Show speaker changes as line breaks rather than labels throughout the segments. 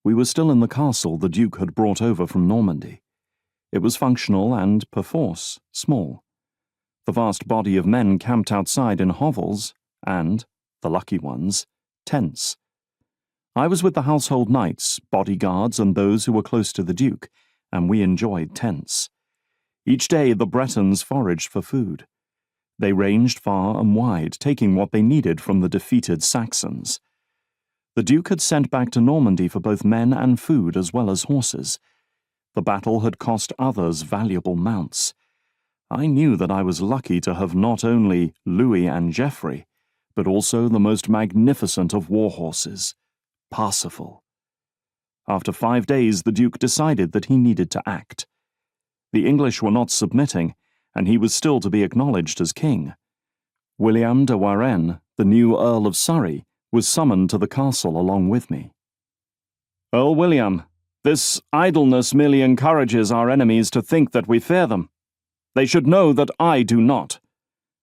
We were still in the castle the Duke had brought over from Normandy. It was functional and, perforce, small. The vast body of men camped outside in hovels and, the lucky ones, tents. I was with the household knights, bodyguards, and those who were close to the Duke, and we enjoyed tents. Each day the Bretons foraged for food. They ranged far and wide, taking what they needed from the defeated Saxons. The Duke had sent back to Normandy for both men and food as well as horses. The battle had cost others valuable mounts. I knew that I was lucky to have not only Louis and Geoffrey, but also the most magnificent of war horses, Parsifal. After 5 days, the Duke decided that he needed to act. The English were not submitting, and he was still to be acknowledged as king. William de Warenne, the new Earl of Surrey, was summoned to the castle along with me. "Earl William, this idleness merely encourages our enemies to think that we fear them. They should know that I do not.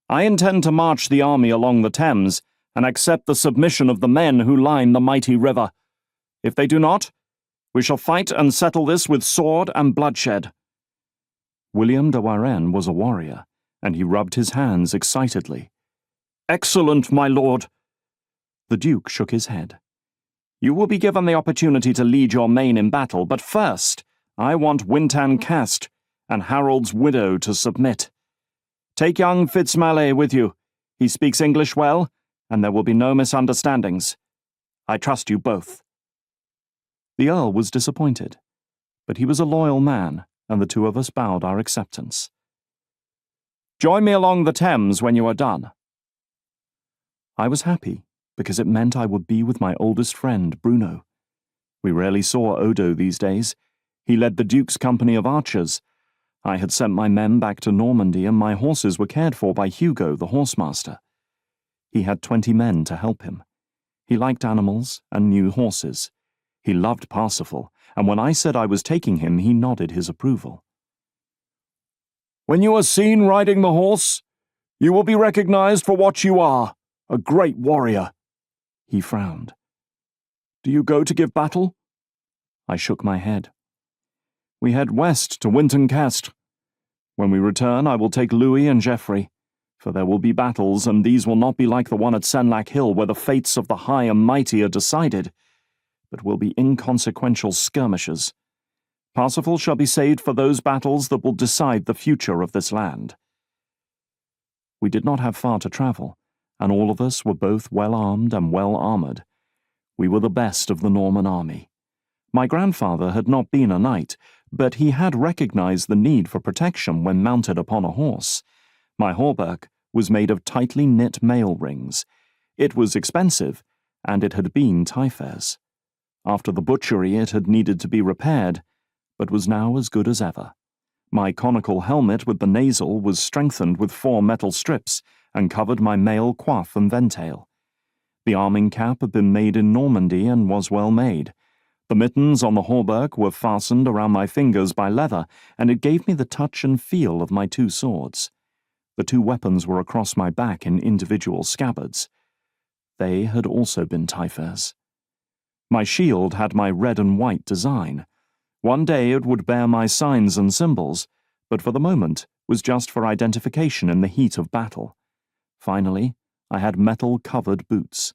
I intend to march the army along the Thames and accept the submission of the men who line the mighty river. If they do not, we shall fight and settle this with sword and bloodshed." William de Warenne was a warrior, and he rubbed his hands excitedly. "Excellent, my lord." The Duke shook his head. "You will be given the opportunity to lead your men in battle, but first, I want Wintan Cast and Harold's widow to submit. Take young Fitz Malet with you. He speaks English well, and there will be no misunderstandings. I trust you both." The Earl was disappointed, but he was a loyal man, and the two of us bowed our acceptance. "Join me along the Thames when you are done." I was happy, because it meant I would be with my oldest friend, Bruno. We rarely saw Odo these days. He led the Duke's company of archers. I had sent my men back to Normandy, and my horses were cared for by Hugo, the horsemaster. He had 20 men to help him. He liked animals and new horses. He loved Parsifal, and when I said I was taking him, he nodded his approval. "When you are seen riding the horse, you will be recognized for what you are, a great warrior." He frowned. "Do you go to give battle?" I shook my head. "We head west to Wintan Cast. When we return, I will take Louis and Geoffrey, for there will be battles, and these will not be like the one at Senlac Hill, where the fates of the high and mighty are decided, but will be inconsequential skirmishes. Parsifal shall be saved for those battles that will decide the future of this land." We did not have far to travel, and all of us were both well-armed and well-armoured. We were the best of the Norman army. My grandfather had not been a knight, but he had recognized the need for protection when mounted upon a horse. My hauberk was made of tightly knit mail rings. It was expensive, and it had been Taillefer's. After the butchery it had needed to be repaired, but was now as good as ever. My conical helmet with the nasal was strengthened with 4 metal strips and covered my mail coif and ventail. The arming cap had been made in Normandy and was well made. The mittens on the hauberk were fastened around my fingers by leather, and it gave me the touch and feel of my 2 swords. The 2 weapons were across my back in individual scabbards. They had also been Taillefer's. My shield had my red and white design. One day it would bear my signs and symbols, but for the moment was just for identification in the heat of battle. Finally, I had metal-covered boots.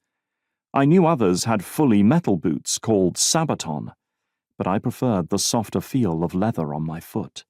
I knew others had fully metal boots called sabaton, but I preferred the softer feel of leather on my foot.